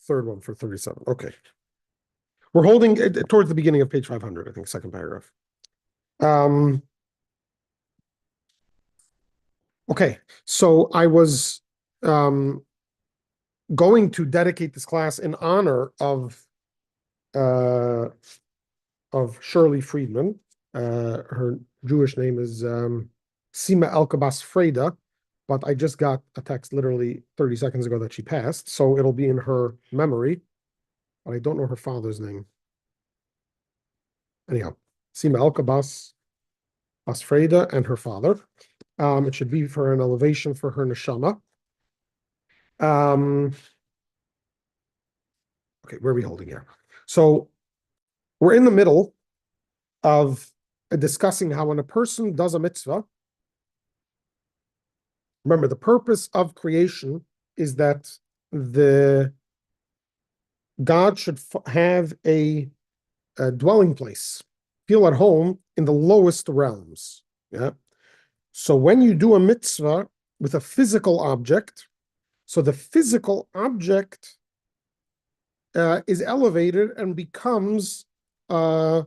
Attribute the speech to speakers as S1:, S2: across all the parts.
S1: third one for 37. Okay. We're holding it towards the beginning of page 500, I think, second paragraph. Okay, so I was going to dedicate this class in honor of Shirley Friedman. Her Jewish name is Sima Elkabas Freda, but I just got a text literally 30 seconds ago that she passed, so it'll be in her memory, but I don't know her father's name. Anyhow, Sima Elkabas Freda and her father. It should be for an elevation for her neshama. Okay, where are we holding here? So we're in the middle of discussing how when a person does a mitzvah, remember the purpose of creation is that the God should have a dwelling place, feel at home in the lowest realms. Yeah. So when you do a mitzvah with a physical object, so the physical object is elevated and becomes a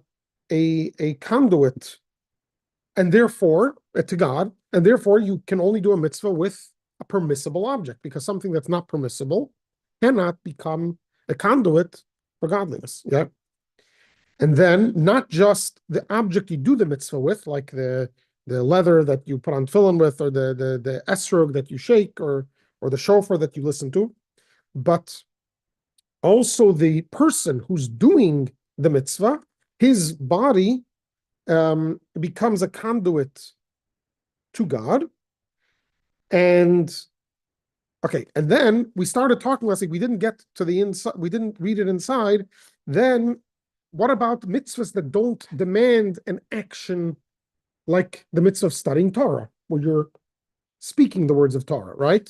S1: conduit, and therefore to God, and therefore you can only do a mitzvah with a permissible object, because something that's not permissible cannot become a conduit for godliness. Yeah. And then not just the object you do the mitzvah with, like the leather that you put on tefillin with, or the esrog that you shake, or the shofar that you listen to, but also the person who's doing the mitzvah, his body becomes a conduit to God. And okay, and then we started talking last week. We didn't get to the inside, we didn't read it inside. Then what about mitzvahs that don't demand an action, like the mitzvah of studying Torah, where you're speaking the words of Torah, right?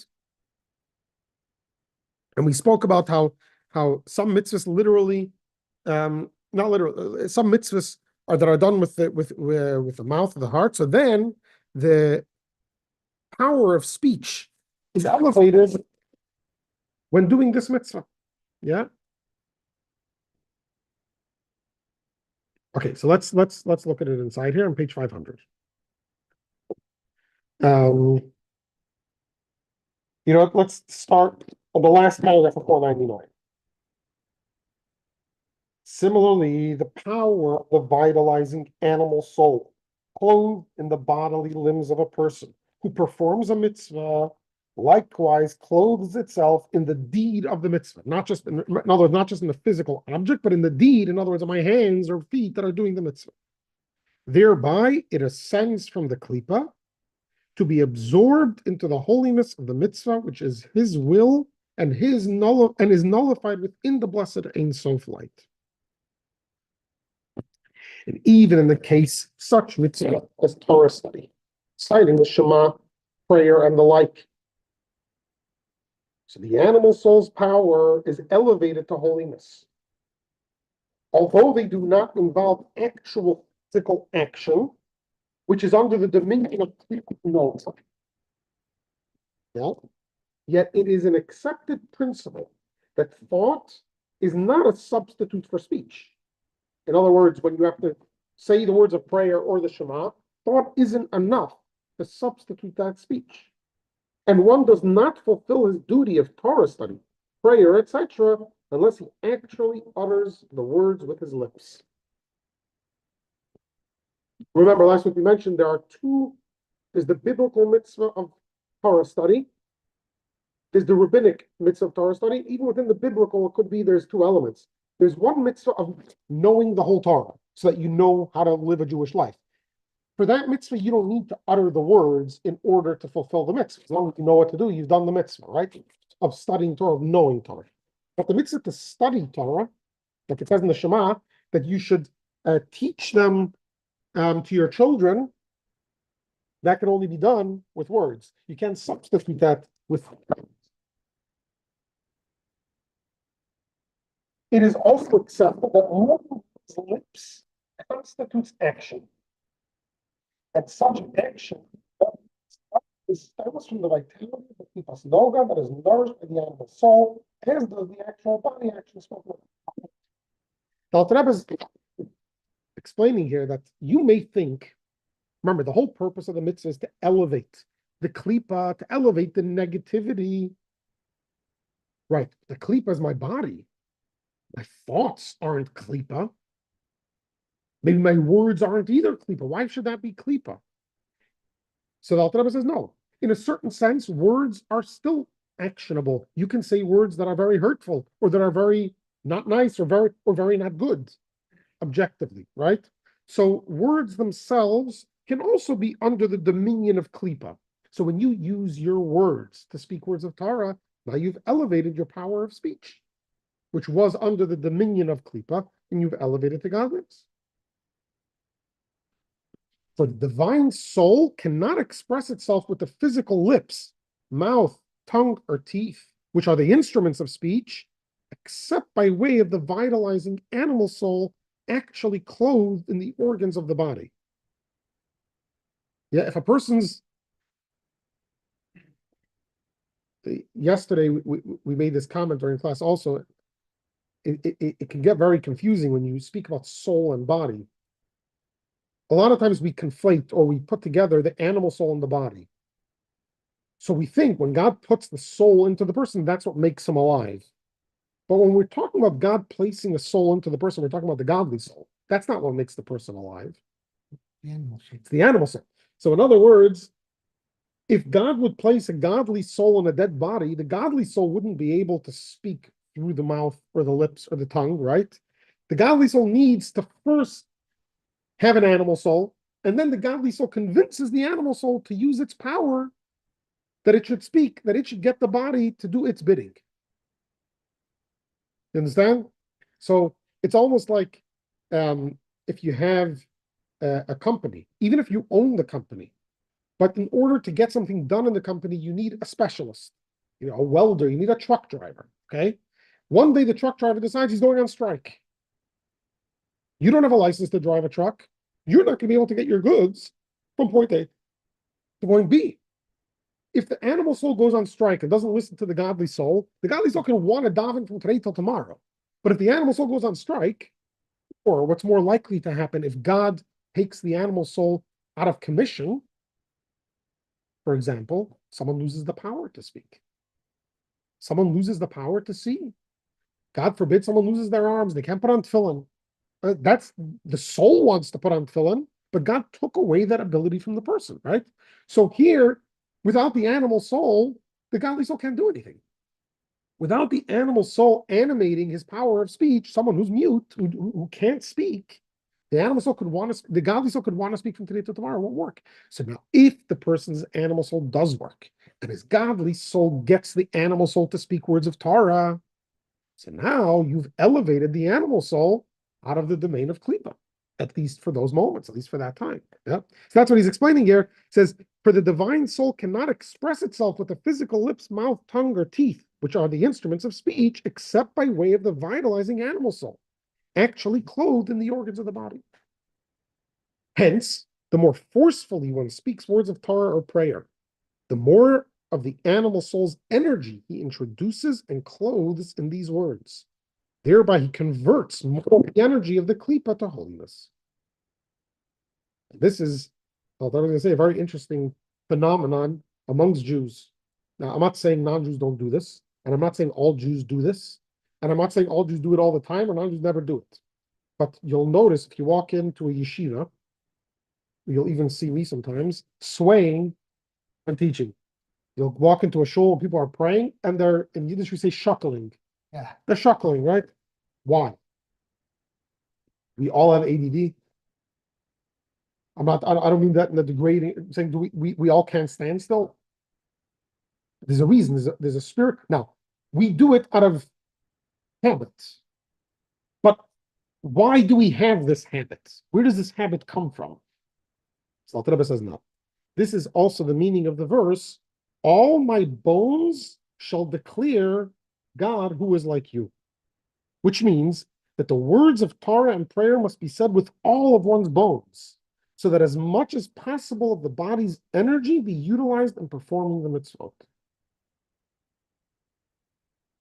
S1: And we spoke about how some mitzvahs literally, not literally, some mitzvahs that are done with the mouth of the heart. So then the power of speech is elevated when doing this mitzvah. Yeah. Okay, so let's look at it inside here on page 500. Let's start on the last paragraph of 499. Similarly, the power of the vitalizing animal soul, clothed in the bodily limbs of a person who performs a mitzvah, likewise clothes itself in the deed of the mitzvah, in other words, not just in the physical object, but in the deed, in other words, in my hands or feet that are doing the mitzvah. Thereby, it ascends from the klipa to be absorbed into the holiness of the mitzvah, which is his will and is nullified within the blessed Ein Sof light. And even in the case such mitzvah as Torah study, citing the Shema, prayer, and the like. So the animal soul's power is elevated to holiness. Although they do not involve actual physical action, which is under the dominion of no. Yeah? Yet it is an accepted principle that thought is not a substitute for speech. In other words, when you have to say the words of prayer or the Shema, thought isn't enough to substitute that speech. And one does not fulfill his duty of Torah study, prayer, etc., unless he actually utters the words with his lips. Remember, last week we mentioned there's the biblical mitzvah of Torah study, there's the rabbinic mitzvah of Torah study. Even within the biblical, it could be there's two elements. There's one mitzvah of knowing the whole Torah, so that you know how to live a Jewish life. For that mitzvah, you don't need to utter the words in order to fulfill the mitzvah. As long as you know what to do, you've done the mitzvah, right? Of studying Torah, of knowing Torah. But the mitzvah to study Torah, like it says in the Shema, that you should teach them to your children, that can only be done with words. You can't substitute that with. It is also accepted that moving his lips constitutes action. And such action stems from the vitality of the kipas noga that is nourished by the animal soul as does the actual body action spoken of. The Alter Rebbe is explaining here that you may think, remember, the whole purpose of the mitzvah is to elevate the klipa, to elevate the negativity. Right, the klipa is my body. My thoughts aren't klipa. Maybe my words aren't either klipa. Why should that be klipa? So the Alter Rebbe says, no. In a certain sense, words are still actionable. You can say words that are very hurtful or that are very not nice or very not good, objectively, right? So words themselves can also be under the dominion of klipa. So when you use your words to speak words of Torah, now you've elevated your power of speech, which was under the dominion of klipa, and you've elevated to godliness. For the divine soul cannot express itself with the physical lips, mouth, tongue, or teeth, which are the instruments of speech, except by way of the vitalizing animal soul actually clothed in the organs of the body. Yeah, if a person's yesterday we made this comment during class also, it can get very confusing when you speak about soul and body. A lot of times we conflate or we put together the animal soul and the body. So we think when God puts the soul into the person, that's what makes him alive. But when we're talking about God placing a soul into the person, we're talking about the godly soul. That's not what makes the person alive. It's the animal soul. So in other words, if God would place a godly soul in a dead body, the godly soul wouldn't be able to speak through the mouth or the lips or the tongue, right? The godly soul needs to first have an animal soul, and then the godly soul convinces the animal soul to use its power, that it should speak, that it should get the body to do its bidding. You understand? So it's almost like if you have a company, even if you own the company, but in order to get something done in the company, you need a specialist, a welder, you need a truck driver, okay? One day the truck driver decides he's going on strike. You don't have a license to drive a truck. You're not going to be able to get your goods from point A to point B. If the animal soul goes on strike and doesn't listen to the godly soul can want to daven from today till tomorrow. But if the animal soul goes on strike, or what's more likely to happen if God takes the animal soul out of commission, for example, someone loses the power to speak. Someone loses the power to see. God forbid someone loses their arms. They can't put on tefillin. That's the soul wants to put on tefillin, but God took away that ability from the person, right? So here, without the animal soul, the godly soul can't do anything. Without the animal soul animating his power of speech, someone who's mute, who can't speak, the animal soul could want to, the godly soul could want to speak from today to tomorrow, it won't work. So now, if the person's animal soul does work, and his godly soul gets the animal soul to speak words of Torah, so now you've elevated the animal soul out of the domain of klipa, at least for those moments, at least for that time. Yeah. So that's what he's explaining here. He says, for the divine soul cannot express itself with the physical lips, mouth, tongue, or teeth, which are the instruments of speech, except by way of the vitalizing animal soul, actually clothed in the organs of the body. Hence, the more forcefully one speaks words of Torah or prayer, the more of the animal soul's energy he introduces and clothes in these words. Thereby, he converts more of the energy of the klipa to holiness. This is, I was going to say, a very interesting phenomenon amongst Jews. Now, I'm not saying non-Jews don't do this, and I'm not saying all Jews do this, and I'm not saying all Jews do it all the time, or non-Jews never do it. But you'll notice if you walk into a yeshiva, you'll even see me sometimes swaying and teaching. You'll walk into a shul and people are praying, and they're, in Yiddish we say shuckling. Yeah. They're shuckling, right? Why? We all have ADD. I don't mean that in the degrading, I'm saying we all can't stand still. There's a reason, there's a spirit. Now, we do it out of habits. But why do we have this habit? Where does this habit come from? So Alter Rebbe says no. This is also the meaning of the verse, all my bones shall declare God who is like you. Which means that the words of Torah and prayer must be said with all of one's bones, so that as much as possible of the body's energy be utilized in performing the mitzvot.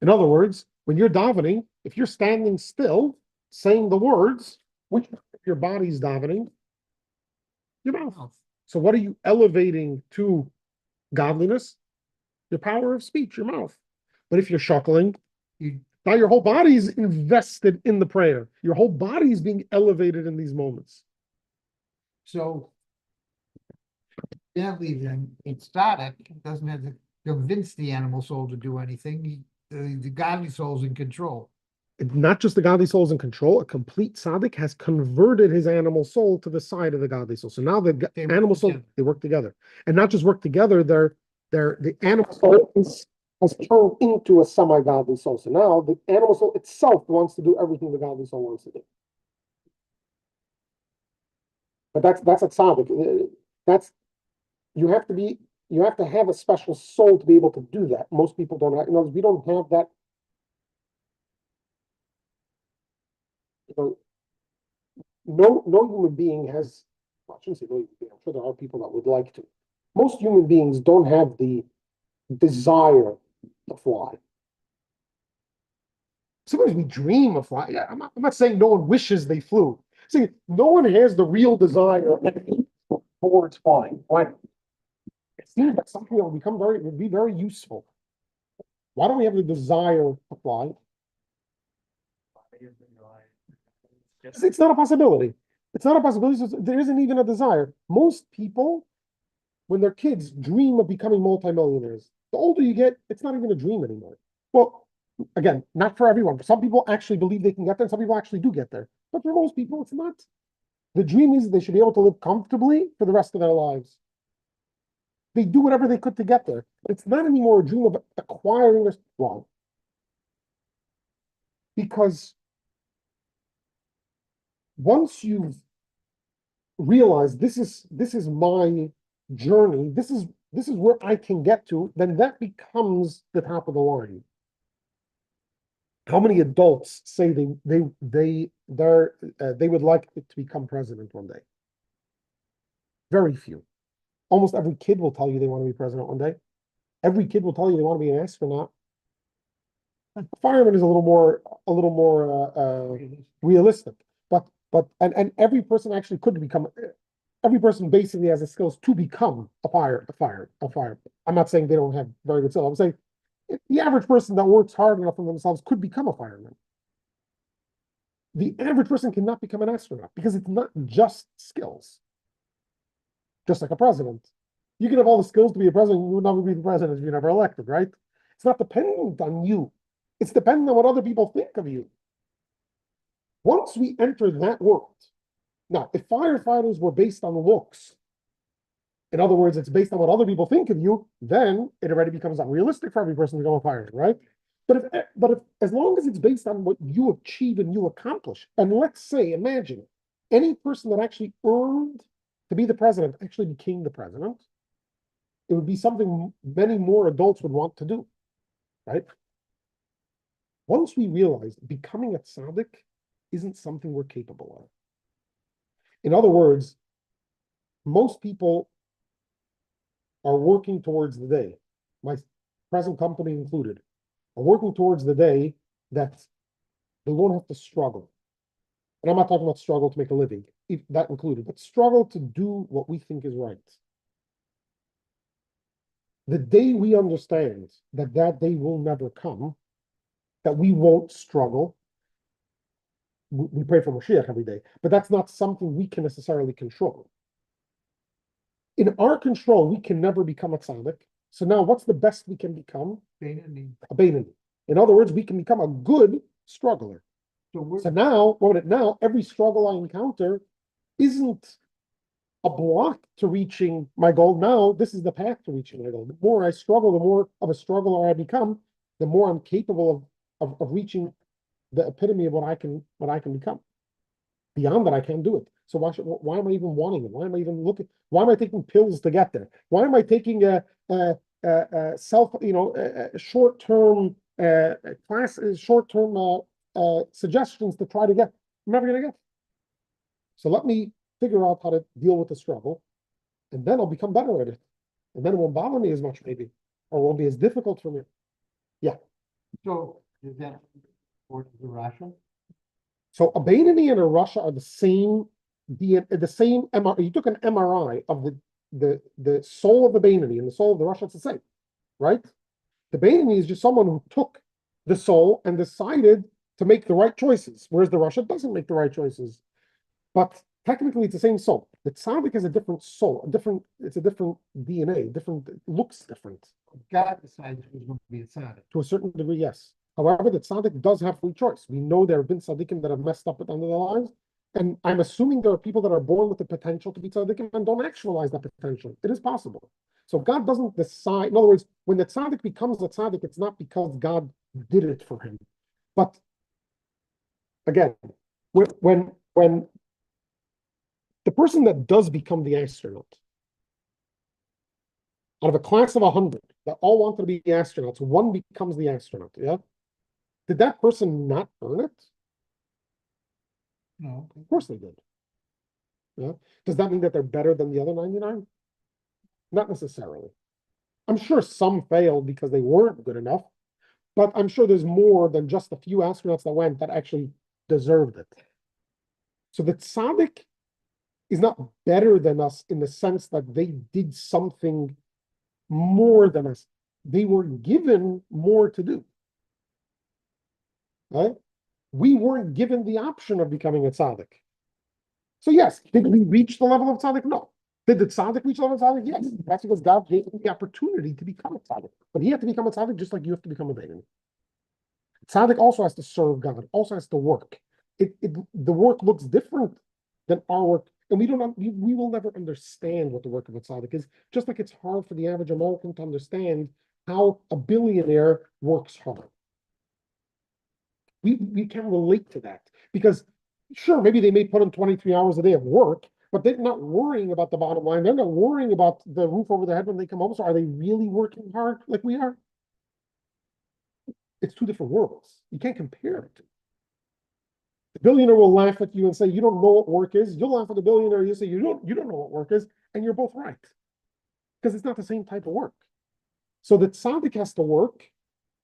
S1: In other words, when you're davening, if you're standing still, saying the words, which your body's davening, your mouth. So what are you elevating to godliness? Your power of speech, your mouth. But if you're shuckling, now your whole body is invested in the prayer. Your whole body is being elevated in these moments.
S2: So gently then, it's static, it doesn't have to convince the animal soul to do anything. The godly soul's in control.
S1: Not just the godly soul is in control, a complete tzaddik has converted his animal soul to the side of the godly soul. So now the animal soul, they work together. And not just work together, the animal soul has turned into a semi-godly soul. So now the animal soul itself wants to do everything the godly soul wants to do. But that's a tzaddik. That's you have to have a special soul to be able to do that. Most people don't have, we don't have that. No human being has, well, I shouldn't say no human being, I'm sure there are people that would like to. Most human beings don't have the desire to fly. Sometimes we dream of flying. Yeah, I'm not saying no one wishes they flew. I'm saying no one has the real desire towards flying. Why? It seems like something that would be very useful. Why don't we have the desire to fly? It's not a possibility. It's not a possibility. There isn't even a desire. Most people, when they're kids, dream of becoming multimillionaires. The older you get, it's not even a dream anymore. Well, again, not for everyone. Some people actually believe they can get there, and some people actually do get there. But for most people, it's not. The dream is they should be able to live comfortably for the rest of their lives. They do whatever they could to get there. It's not anymore a dream of acquiring this. Wrong. Because once you've realized this is my journey, this is where I can get to, then that becomes the top of the line. How many adults say they would like to become president one day? Very few. Almost every kid will tell you they want to be president one day. Every kid will tell you they want to be an astronaut. A fireman is a little more realistic. But every person actually could become. Every person basically has the skills to become a fireman. I'm not saying they don't have very good skills. I'm saying the average person that works hard enough on themselves could become a fireman. The average person cannot become an astronaut because it's not just skills. Just like a president. You can have all the skills to be a president, you would never be the president if you're never elected, right? It's not dependent on you. It's dependent on what other people think of you. Once we enter that world, now, if firefighters were based on looks, in other words, it's based on what other people think of you, then it already becomes unrealistic for every person to become a fireman, right? But if as long as it's based on what you achieve and you accomplish, and let's say, imagine, any person that actually earned to be the president actually became the president, it would be something many more adults would want to do, right? Once we realize becoming a tzaddik isn't something we're capable of. In other words, most people are working towards the day, my present company included, are working towards the day that they won't have to struggle. And I'm not talking about struggle to make a living, if that included, but struggle to do what we think is right. The day we understand that day will never come, that we won't struggle, we pray for Mashiach every day, but that's not something we can necessarily control. In our control, we can never become a tzaddik. So now what's the best we can become? A Beinoni. In other words, we can become a good struggler. So now every struggle I encounter isn't a block to reaching my goal. Now this is the path to reaching my goal. The more I struggle, the more of a struggler I become, the more I'm capable of reaching the epitome of what I can become. Beyond that, I can't do it. So why am I even wanting it? Why am I even looking? Why am I taking pills to get there? Why am I taking short-term suggestions to try to get? I'm never going to get. So let me figure out how to deal with the struggle, and then I'll become better at it. And then it won't bother me as much, maybe, or won't be as difficult for me. Yeah.
S2: So is that for the Russia?
S1: So a Bainani and a Russia are the same DNA, the same MRI. You took an MRI of the soul of the Bainani and the soul of the Russia, it's the same, right? The Bainani is just someone who took the soul and decided to make the right choices, whereas the Russia doesn't make the right choices. But technically, it's the same soul. The tzaddik is a different soul, it's a different DNA, different, it looks different.
S2: God decides who's going to be a tzaddik.
S1: To a certain degree, yes. However, the tzaddik does have free choice. We know there have been tzaddikim that have messed up at the end of their lives, and I'm assuming there are people that are born with the potential to be tzaddikim and don't actualize that potential. It is possible. So God doesn't decide. In other words, when the tzaddik becomes a tzaddik, it's not because God did it for him. But again, when the person that does become the astronaut, out of a class of 100 that all wanted to be astronauts, one becomes the astronaut, yeah? Did that person not earn it?
S2: No.
S1: Of course they did. Yeah. Does that mean that they're better than the other 99? Not necessarily. I'm sure some failed because they weren't good enough, but I'm sure there's more than just a few astronauts that went that actually deserved it. So the tzaddik is not better than us in the sense that they did something more than us. They were given more to do. Right? We weren't given the option of becoming a tzaddik. So yes, did we reach the level of tzaddik? No. Did the tzaddik reach the level of tzaddik? Yes. That's because God gave him the opportunity to become a tzaddik. But he had to become a tzaddik just like you have to become a Beinani. Tzaddik also has to serve God, also has to work. The work looks different than our work. And we will never understand what the work of a tzaddik is, just like it's hard for the average American to understand how a billionaire works hard. We can relate to that because sure, maybe they may put in 23 hours a day of work, but they're not worrying about the bottom line. They're not worrying about the roof over their head when they come home. So are they really working hard like we are? It's two different worlds. You can't compare it. The billionaire will laugh at you and say, you don't know what work is. You'll laugh at the billionaire, you say, you don't know what work is, and you're both right. Because it's not the same type of work. So the tzaddik has to work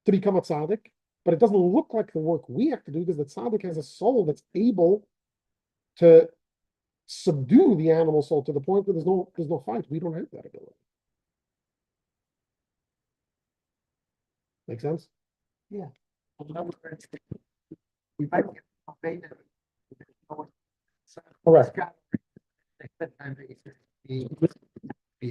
S1: to become a tzaddik, but it doesn't look like the work we have to do because the tzaddik has a soul that's able to subdue the animal soul to the point where there's no fight. We don't have that ability. Make sense?
S2: Yeah. We might get
S1: Correct.
S2: Be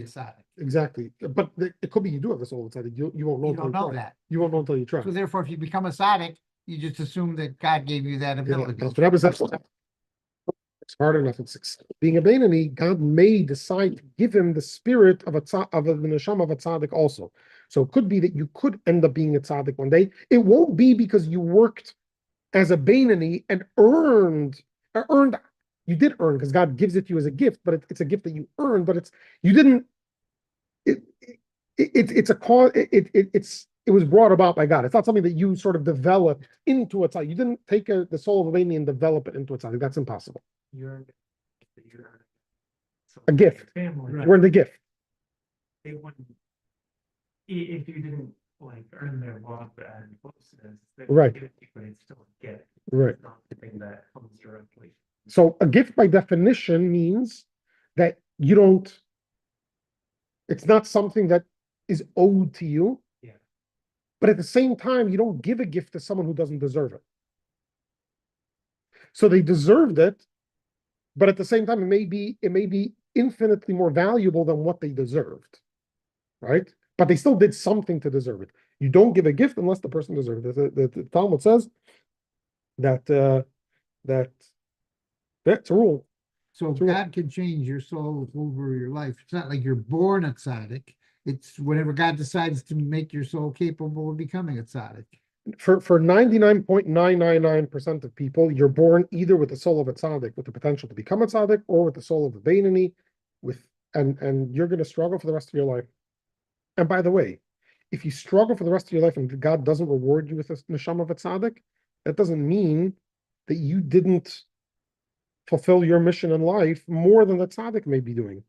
S2: a tzaddik.
S1: Exactly. But it could be you do have a soul inside. You won't know
S2: You
S1: until
S2: don't know
S1: try.
S2: that.
S1: You won't know until you try.
S2: So therefore, if you become a tzaddik, you just assume that God gave you that ability.
S1: That's what happens. It's hard enough. It's being a Beinani, God may decide to give him the spirit of the neshama of a tzaddik also. So it could be that you could end up being a tzaddik one day. It won't be because you worked as a Beinani and earned. You did earn because God gives it to you as a gift, but it's a gift that you earned. But you didn't. It's a cause. It was brought about by God. It's not something that you sort of developed into a tzaddik. You didn't take the soul of a Beinani and develop it into a tzaddik. That's impossible. A gift.
S3: Family.
S1: Right. We're the gift.
S3: They wouldn't, if you didn't like earn their love and closeness, they would
S1: Right.
S3: give it to you, but it's still a gift.
S1: Right.
S3: It's not something that comes directly.
S1: So a gift by definition means that you don't, it's not something that is owed to you.
S3: Yeah.
S1: But at the same time, you don't give a gift to someone who doesn't deserve it. So they deserved it, but at the same time, it may be infinitely more valuable than what they deserved. Right? But they still did something to deserve it. You don't give a gift unless the person deserved it. The Talmud says that that's a rule.
S2: So God can change your soul over your life. It's not like you're born a tzaddik. It's whenever God decides to make your soul capable of becoming a tzaddik.
S1: For 99.999% of people, you're born either with the soul of a tzaddik, with the potential to become a tzaddik, or with the soul of a Beinani, and you're going to struggle for the rest of your life. And by the way, if you struggle for the rest of your life and God doesn't reward you with a neshama of a tzaddik, that doesn't mean that you didn't fulfill your mission in life more than the tzaddik may be doing.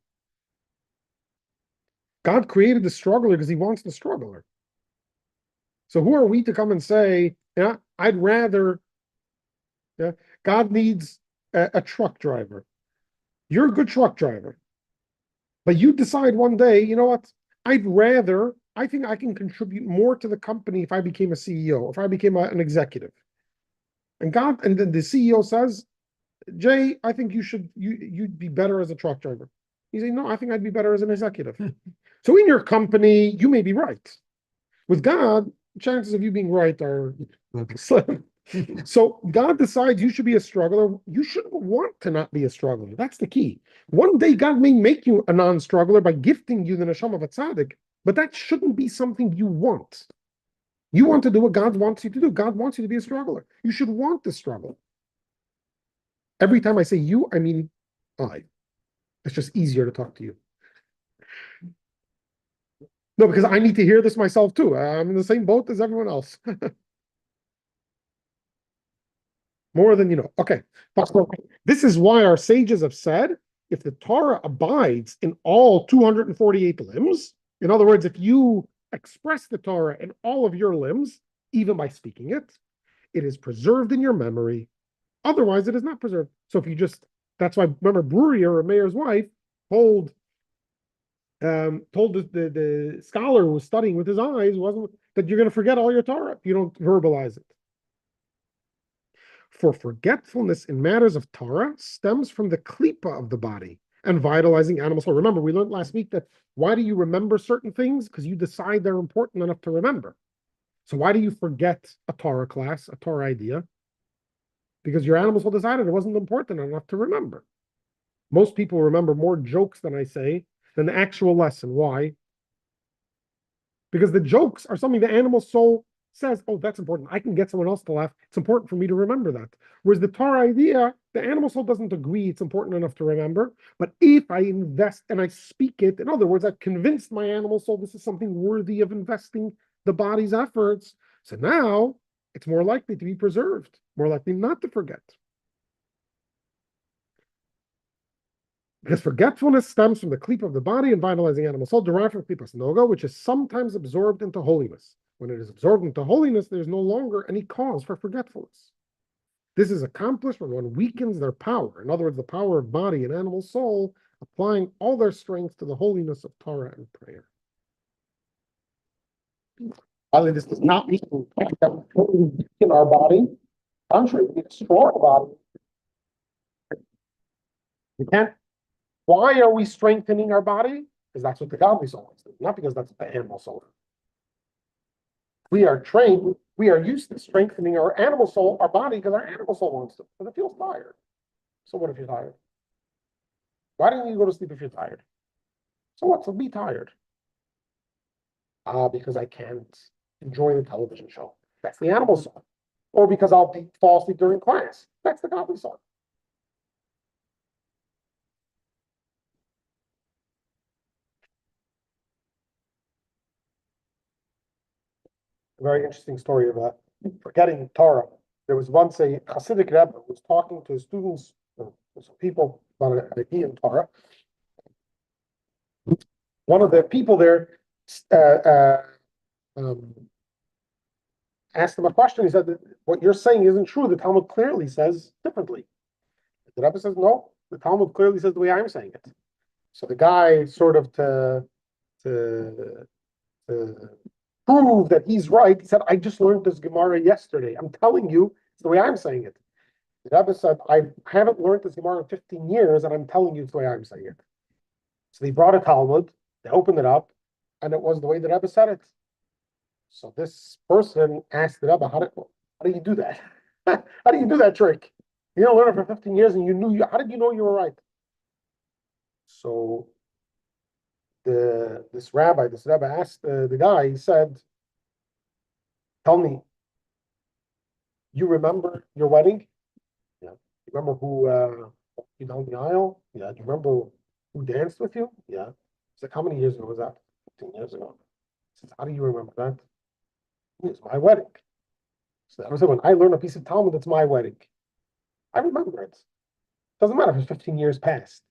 S1: God created the struggler because he wants the struggler. So who are we to come and say, yeah, I'd rather, yeah, God needs a truck driver. You're a good truck driver. But you decide one day, you know what? I think I can contribute more to the company if I became a CEO, if I became an executive. And then the CEO says, Jay, I think you'd be better as a truck driver. You say, no, I think I'd be better as an executive. So in your company, you may be right. With God, chances of you being right are slim. So God decides you should be a struggler. You shouldn't want to not be a struggler. That's the key. One day God may make you a non-struggler by gifting you the neshama of a tzaddik, but that shouldn't be something you want. You want to do what God wants you to do. God wants you to be a struggler. You should want to struggle. Every time I say you, I mean I. It's just easier to talk to you. No, because I need to hear this myself too. I'm in the same boat as everyone else. More than you know. Okay. This is why our sages have said, if the Torah abides in all 248 limbs, in other words, if you express the Torah in all of your limbs, even by speaking it, it is preserved in your memory. Otherwise, it is not preserved. So if you just, that's why, remember, Brurier, or Mayor's wife, told the scholar who was studying with his eyes wasn't that you're going to forget all your Torah if you don't verbalize it. For forgetfulness in matters of Torah stems from the klipa of the body and vitalizing animal soul. Remember, we learned last week that why do you remember certain things? Because you decide they're important enough to remember. So why do you forget a Torah class, a Torah idea? Because your animal soul decided it wasn't important enough to remember. Most people remember more jokes than I say than the actual lesson. Why? Because the jokes are something the animal soul says, oh, that's important. I can get someone else to laugh. It's important for me to remember that. Whereas the Torah idea, the animal soul doesn't agree it's important enough to remember. But if I invest and I speak it, in other words, I've convinced my animal soul this is something worthy of investing the body's efforts. So now it's more likely to be preserved, more likely not to forget. Because forgetfulness stems from the kleep of the body and vitalizing animal soul derived from klipas noga, which is sometimes absorbed into holiness. When it is absorbed into holiness, there is no longer any cause for forgetfulness. This is accomplished when one weakens their power, in other words, the power of body and animal soul, applying all their strength to the holiness of Torah and prayer. Finally, this does not mean that we totally weaken our body. Contrary, we destroy our body. We can't. Why are we strengthening our body? Because that's what the godly soul is, not because that's the animal soul. We are trained, we are used to strengthening our animal soul, our body, because our animal soul wants to, because it feels tired. So what if you're tired? Why don't you go to sleep if you're tired? So what? So be tired. Because I can't enjoy the television show. That's the animal soul. Or because I'll fall asleep during class. That's the godly soul. A very interesting story about forgetting Torah. There was once a Hasidic Rebbe who was talking to his students, some people about an idea in Torah. One of the people there asked him a question. He said, what you're saying isn't true. The Talmud clearly says differently. The Rebbe says, no, the Talmud clearly says the way I'm saying it. So the guy sort of to prove that he's right, he said, I just learned this Gemara yesterday. I'm telling you, it's the way I'm saying it. The Rebbe said, I haven't learned this Gemara in 15 years, and I'm telling you it's the way I'm saying it. So they brought a Talmud, they opened it up, and it was the way the Rebbe said it. So this person asked the Rebbe, how do you do that? How do you do that trick? You don't learn it for 15 years, and how did you know you were right? So this Rebbe asked the guy, he said, tell me, you remember your wedding? Yeah. You remember who walked you down the aisle? Yeah. Do you remember who danced with you? Yeah. It's like, how many years ago was that? 15 years ago. He says, how do you remember that? It's my wedding. So I said, when I learn a piece of Talmud, it's my wedding. I remember it. Doesn't matter if it's 15 years past.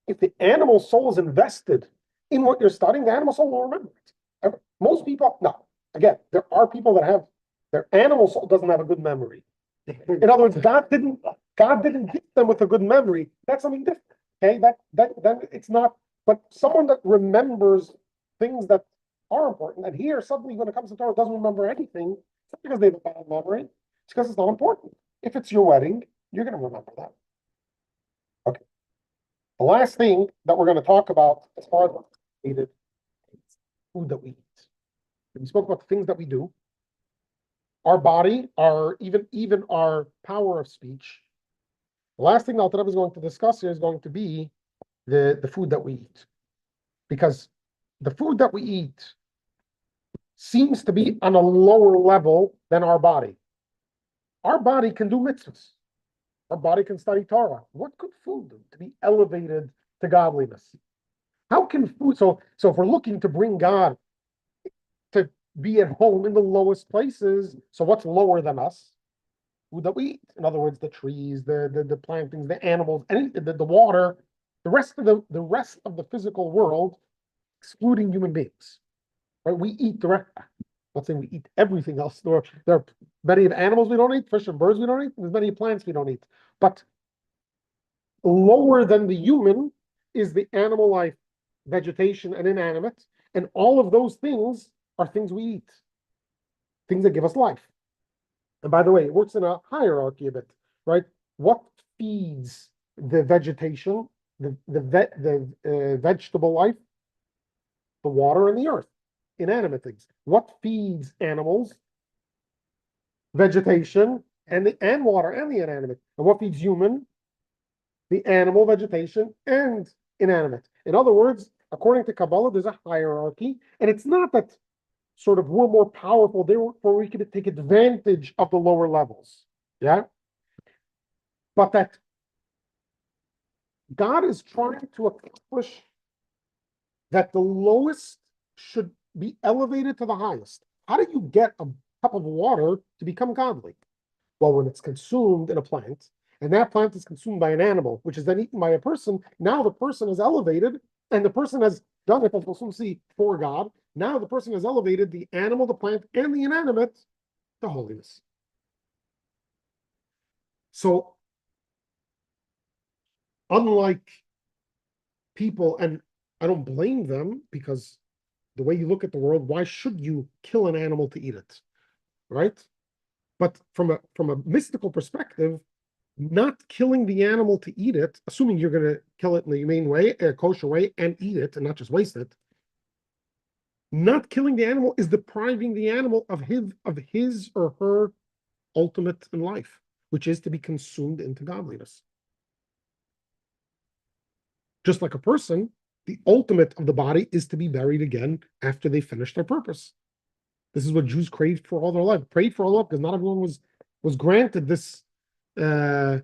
S1: If the animal soul is invested in what you're studying, the animal soul will remember it. Most people, no. Again, there are people that have their animal soul doesn't have a good memory. In other words, God didn't gift them with a good memory. That's something different. Okay, that it's not. But someone that remembers things that are important, and here suddenly when it comes to Torah doesn't remember anything, it's not because they have a bad memory. It's because it's not important. If it's your wedding, you're going to remember that. Okay. The last thing that we're going to talk about as far as needed food that we eat. We spoke about the things that we do. Our body, our even our power of speech. The last thing Alter Rebbe is going to discuss here is going to be the food that we eat. Because the food that we eat seems to be on a lower level than our body. Our body can do mitzvahs. Our body can study Torah. What could food do to be elevated to godliness? How can food, so if we're looking to bring God to be at home in the lowest places, so what's lower than us? Food that we eat. In other words, the trees, the plantings, the animals, the water, the rest of the physical world, excluding human beings. Right? We eat let's say we eat everything else. There are many of animals we don't eat, fish and birds we don't eat, and there's many plants we don't eat. But lower than the human is the animal life, vegetation, and inanimate. And all of those things are things we eat, things that give us life. And by the way, it works in a hierarchy a bit, right? What feeds the vegetation, the vegetable life? The water and the earth, inanimate things. What feeds animals? Vegetation and water and the inanimate. And what feeds human? The animal, vegetation, and inanimate. In other words, according to Kabbalah, there's a hierarchy, and it's not that sort of we're more powerful, therefore we can take advantage of the lower levels. Yeah? But that God is trying to accomplish that the lowest should be elevated to the highest. How do you get a cup of water to become godly? Well, when it's consumed in a plant, and that plant is consumed by an animal, which is then eaten by a person, now the person is elevated, and the person has done it, as we'll soon see, for God. Now the person has elevated the animal, the plant, and the inanimate to holiness. So, unlike people, and I don't blame them, because the way you look at the world, why should you kill an animal to eat it? Right? But from a mystical perspective, not killing the animal to eat it, assuming you're going to kill it in the humane way, a kosher way, and eat it and not just waste it, not killing the animal is depriving the animal of his or her ultimate in life, which is to be consumed into godliness. Just like a person, the ultimate of the body is to be buried again after they finish their purpose. This is what Jews craved for all their life, prayed for all their life, because not everyone was granted this a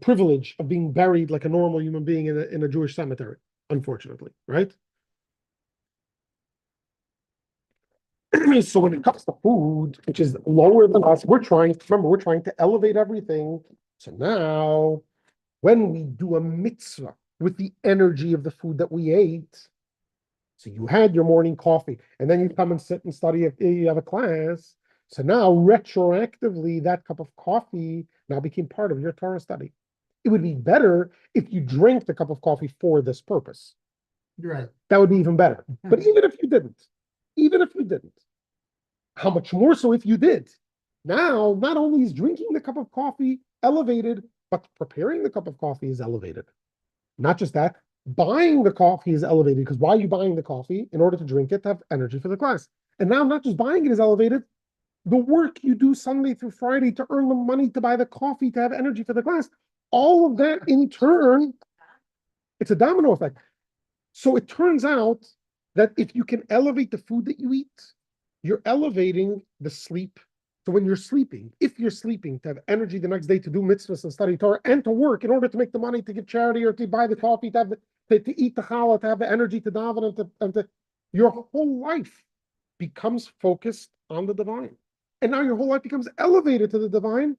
S1: privilege of being buried like a normal human being in a Jewish cemetery, unfortunately, right? So when it comes to food, which is lower than us, we're trying to elevate everything. So now, when we do a mitzvah with the energy of the food that we ate, so you had your morning coffee, and then you come and sit and study if you have a class. So now, retroactively, that cup of coffee now became part of your Torah study. It would be better if you drank the cup of coffee for this purpose.
S2: Right.
S1: That would be even better. But even if you didn't, how much more so if you did? Now, not only is drinking the cup of coffee elevated, but preparing the cup of coffee is elevated. Not just that, buying the coffee is elevated, because why are you buying the coffee? In order to drink it, to have energy for the class. And now not just buying it is elevated, the work you do Sunday through Friday to earn the money to buy the coffee to have energy for the class, all of that in turn, it's a domino effect. So it turns out that if you can elevate the food that you eat, you're elevating the sleep. So when you're sleeping, if you're sleeping to have energy the next day to do mitzvahs and study Torah and to work in order to make the money to give charity or to buy the coffee, to eat the challah, to have the energy to daven and to your whole life becomes focused on the divine. And now your whole life becomes elevated to the divine,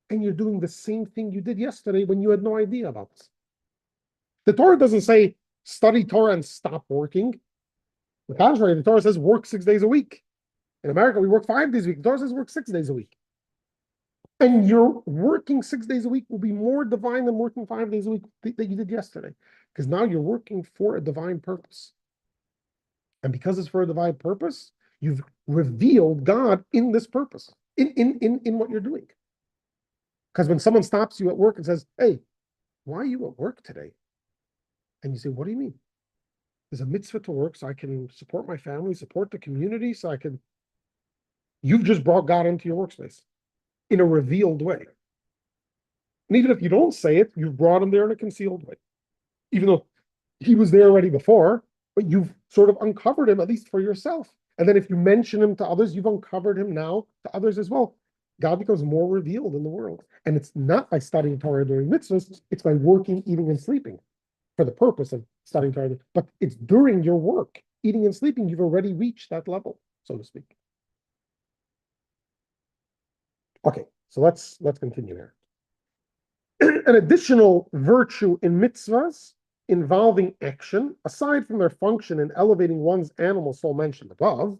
S1: and you're doing the same thing you did yesterday when you had no idea about this. The Torah doesn't say study Torah and stop working. On the contrary, the Torah says work 6 days a week. In America, we work 5 days a week. In Torah says work 6 days a week. And your working 6 days a week will be more divine than working 5 days a week that you did yesterday. Because now you're working for a divine purpose. And because it's for a divine purpose, you've revealed God in this purpose, in what you're doing. Because when someone stops you at work and says, hey, why are you at work today? And you say, what do you mean? There's a mitzvah to work so I can support my family, support the community, so I can. You've just brought God into your workspace in a revealed way. And even if you don't say it, you've brought him there in a concealed way. Even though he was there already before, but you've sort of uncovered him, at least for yourself. And then if you mention him to others, you've uncovered him now to others as well. God becomes more revealed in the world. And it's not by studying Torah during mitzvahs, it's by working, eating, and sleeping for the purpose of studying Torah. But it's during your work, eating and sleeping, you've already reached that level, so to speak. Okay, so let's continue here. An additional virtue in mitzvahs involving action, aside from their function in elevating one's animal soul mentioned above,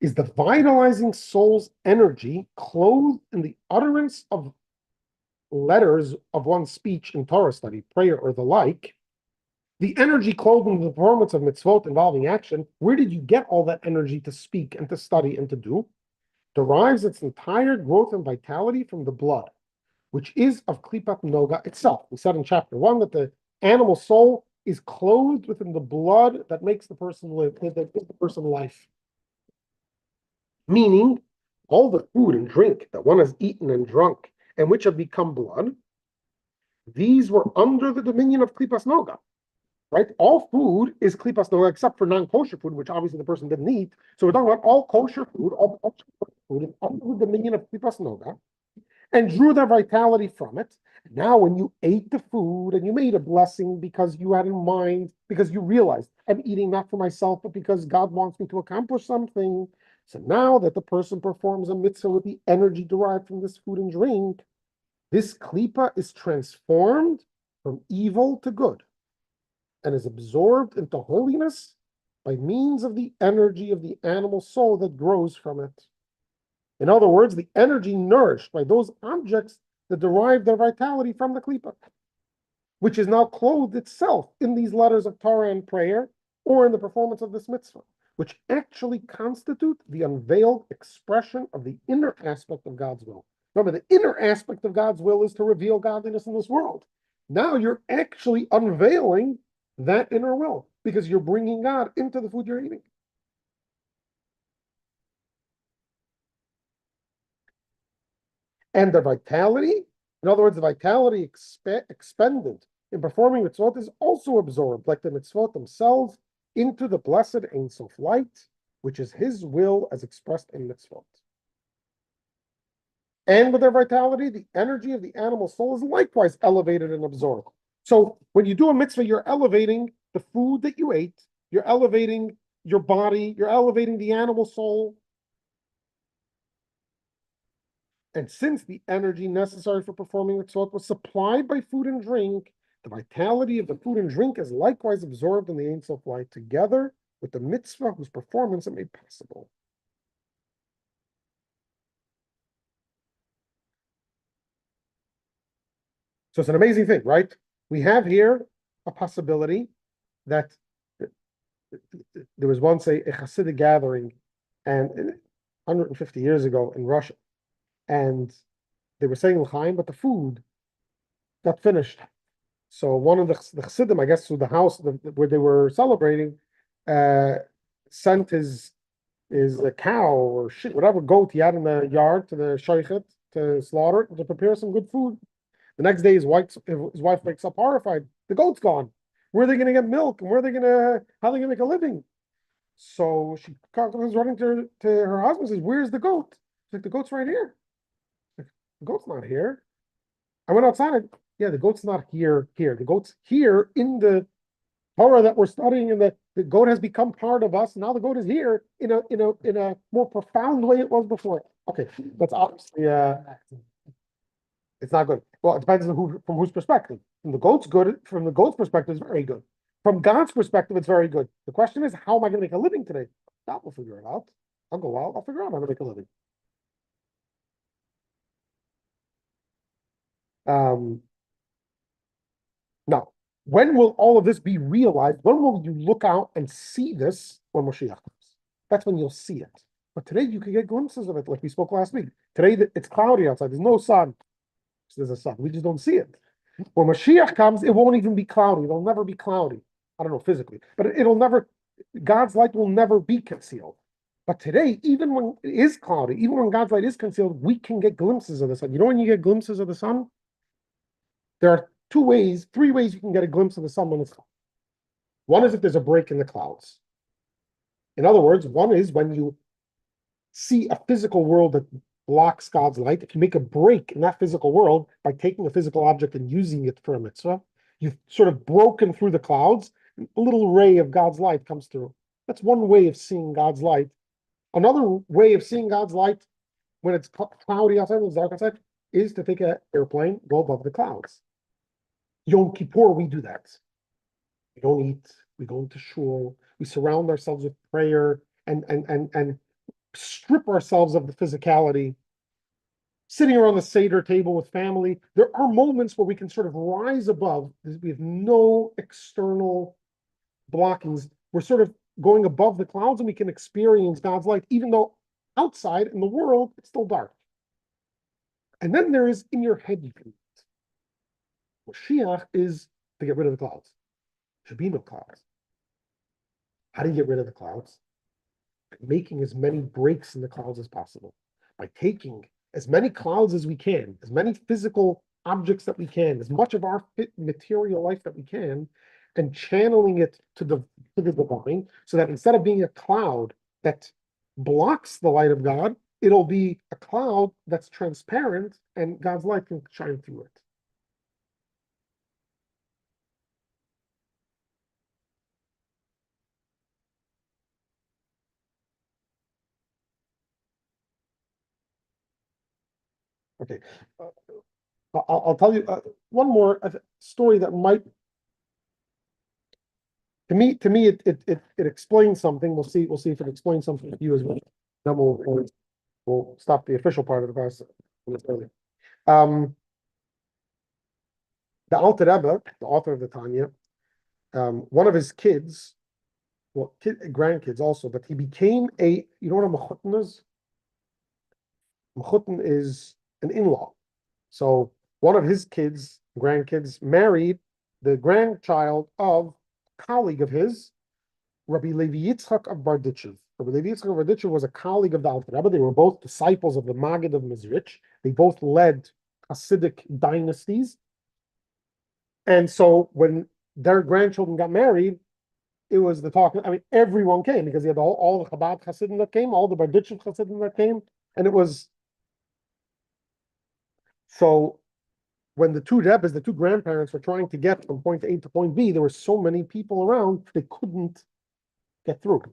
S1: is the vitalizing soul's energy clothed in the utterance of letters of one's speech in Torah study, prayer, or the like. The energy clothed in the performance of mitzvot involving action, where did you get all that energy to speak and to study and to do? Derives its entire growth and vitality from the blood, which is of Klipat Noga itself. We said in chapter 1 that the animal soul is clothed within the blood that makes the person live, that gives the person life. Meaning, all the food and drink that one has eaten and drunk, and which have become blood, these were under the dominion of Klipas Noga. Right? All food is Klipas Noga, except for non-kosher food, which obviously the person didn't eat. So we're talking about all kosher food, all kosher food is under the dominion of Klipas Noga, and drew their vitality from it. Now, when you ate the food and you made a blessing because you had in mind, because you realized, I'm eating not for myself, but because God wants me to accomplish something. So now that the person performs a mitzvah with the energy derived from this food and drink, this klipa is transformed from evil to good and is absorbed into holiness by means of the energy of the animal soul that grows from it. In other words, the energy nourished by those objects that derive their vitality from the klipa, which is now clothed itself in these letters of Torah and prayer, or in the performance of this mitzvah, which actually constitute the unveiled expression of the inner aspect of God's will. Remember, the inner aspect of God's will is to reveal godliness in this world. Now you're actually unveiling that inner will, because you're bringing God into the food you're eating. And the vitality, in other words, the vitality expended in performing mitzvot is also absorbed, like the mitzvot themselves, into the blessed Ein Sof light, which is his will as expressed in mitzvot. And with their vitality, the energy of the animal soul is likewise elevated and absorbed. So when you do a mitzvah, you're elevating the food that you ate, you're elevating your body, you're elevating the animal soul. And since the energy necessary for performing mitzvot was supplied by food and drink, the vitality of the food and drink is likewise absorbed in the Ein Sof light, together with the mitzvah whose performance it made possible. So it's an amazing thing, right? We have here a possibility that there was once a Hasidic gathering, and 150 years ago in Russia, and they were saying l'chaim, but the food got finished. So one of the Chassidim, I guess, to the house where they were celebrating, sent his a cow or shit, whatever goat he had in the yard to the shaychet to slaughter it, to prepare some good food. The next day, his wife wakes up horrified. The goat's gone. Where are they going to get milk? And how are they going to make a living? So she comes running to her husband and says, where's the goat? She's like, the goat's right here. Like, the goat's not here. I went outside. Yeah, the goat's not here. The goat's here in the Torah that we're studying, and the goat has become part of us. Now the goat is here in a more profound way it was before. Okay, that's obviously it's not good. Well, it depends on from whose perspective. From the goat's perspective, it's very good. From God's perspective, it's very good. The question is, how am I going to make a living today? God will figure it out. I'll go out, I'll figure out how to make a living. Now, when will all of this be realized? When will you look out and see this when Moshiach comes? That's when you'll see it. But today you can get glimpses of it, like we spoke last week. Today it's cloudy outside. There's no sun. There's a sun. We just don't see it. When Mashiach comes, it won't even be cloudy. It'll never be cloudy. I don't know physically, but it'll never, God's light will never be concealed. But today, even when it is cloudy, even when God's light is concealed, we can get glimpses of the sun. You know when you get glimpses of the sun? There are three ways you can get a glimpse of the sun when it's cloudy. One is if there's a break in the clouds. In other words, one is when you see a physical world that blocks God's light. If you make a break in that physical world by taking a physical object and using it for a mitzvah, you've sort of broken through the clouds, and a little ray of God's light comes through. That's one way of seeing God's light. Another way of seeing God's light when it's cloudy outside, when it's dark outside, is to take an airplane, go above the clouds. Yom Kippur, we do that. We don't eat, we go into shul, we surround ourselves with prayer and strip ourselves of the physicality, sitting around the Seder table with family. There are moments where we can sort of rise above. We have no external blockings. We're sort of going above the clouds and we can experience God's light, even though outside in the world, it's still dark. And then there is in your head, you can. Mashiach is to get rid of the clouds. There should be no clouds. How do you get rid of the clouds? By making as many breaks in the clouds as possible. By taking as many clouds as we can, as many physical objects that we can, as much of our material life that we can, and channeling it to the divine, so that instead of being a cloud that blocks the light of God, it'll be a cloud that's transparent and God's light can shine through it. Okay, I'll tell you one more story that might, to me, it explains something. We'll see if it explains something to you as well. Then we'll stop the official part of the class. The Alter Rebbe, the author of the Tanya, one of his kids, well, grandkids also, but he became you know what a mechutin is? Mechutin is an in-law. So one of his grandkids, married the grandchild of a colleague of his, Rabbi Levi Yitzchak of Barditchev. Rabbi Levi Yitzchak of Barditchev was a colleague of the Alter Rebbe. They were both disciples of the Maggid of Mezrich. They both led Hasidic dynasties. And so when their grandchildren got married, it was the talk. I mean, everyone came because he had all the Chabad Hasidim that came, all the Barditchev Hasidim that came, and it was. So when the two Rebbes, the two grandparents, were trying to get from point A to point B, there were so many people around they couldn't get through.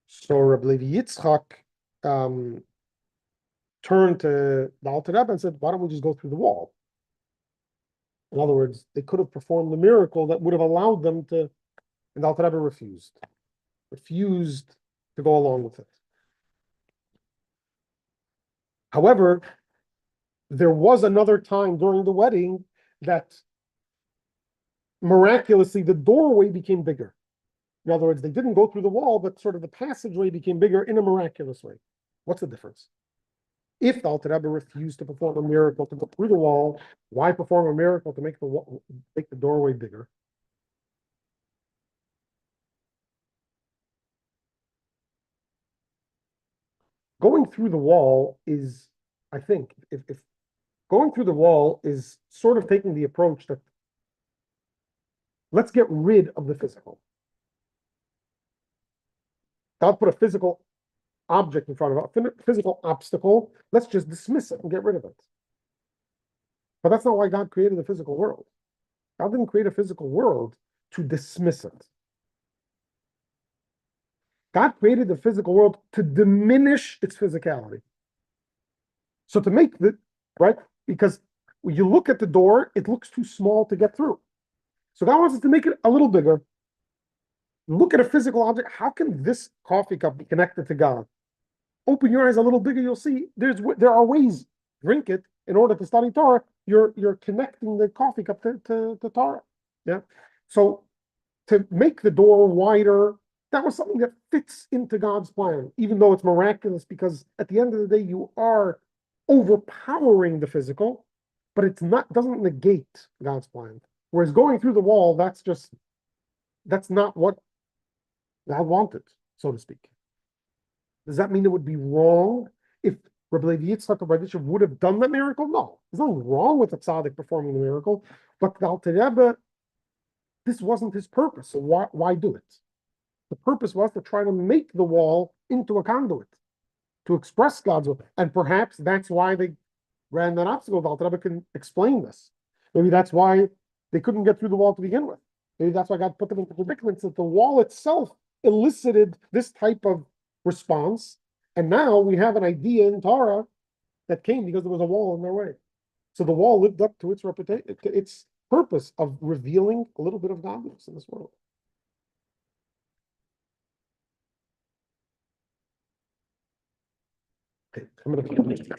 S1: So Rabbi Levi Yitzchak turned to the Alter Rebbe and said, "Why don't we just go through the wall?" In other words, they could have performed the miracle that would have allowed them to, and the Alter Rebbe refused to go along with it. However, there was another time during the wedding that miraculously the doorway became bigger. In other words, they didn't go through the wall, but sort of the passageway became bigger in a miraculous way. What's the difference? If the Alter Rebbe refused to perform a miracle to go through the wall, why perform a miracle to make the doorway bigger? Going through the wall is, I think, if going through the wall is sort of taking the approach that let's get rid of the physical. God put a physical object in front of us, a physical obstacle. Let's just dismiss it and get rid of it. But that's not why God created the physical world. God didn't create a physical world to dismiss it. God created the physical world to diminish its physicality. So to make right, because when you look at the door, it looks too small to get through. So God wants us to make it a little bigger. look at a physical object. How can this coffee cup be connected to God? Open your eyes a little bigger. You'll see there are ways. Drink it in order to study Torah. You're connecting the coffee cup to Torah. Yeah. So to make the door wider, that was something that fits into God's plan, even though it's miraculous, because at the end of the day, you are overpowering the physical, but it's not doesn't negate God's plan. Whereas going through the wall, that's not what God wanted, so to speak. Does that mean it would be wrong if Rabbi Levi Yitzchak of Radisha would have done that miracle? No, there's nothing wrong with the tzaddik performing the miracle, but the Alter Rebbe, this wasn't his purpose. So why do it? The purpose was to try to make the wall into a conduit to express God's will, and perhaps that's why they ran that obstacle. The Alter Rebbe can explain this. Maybe that's why they couldn't get through the wall to begin with. Maybe that's why God put them into predicaments that the wall itself elicited this type of response. And now we have an idea in Torah that came because there was a wall in their way. So the wall lived up to its reputation, to its purpose of revealing a little bit of godliness in this world. Okay, I'm going to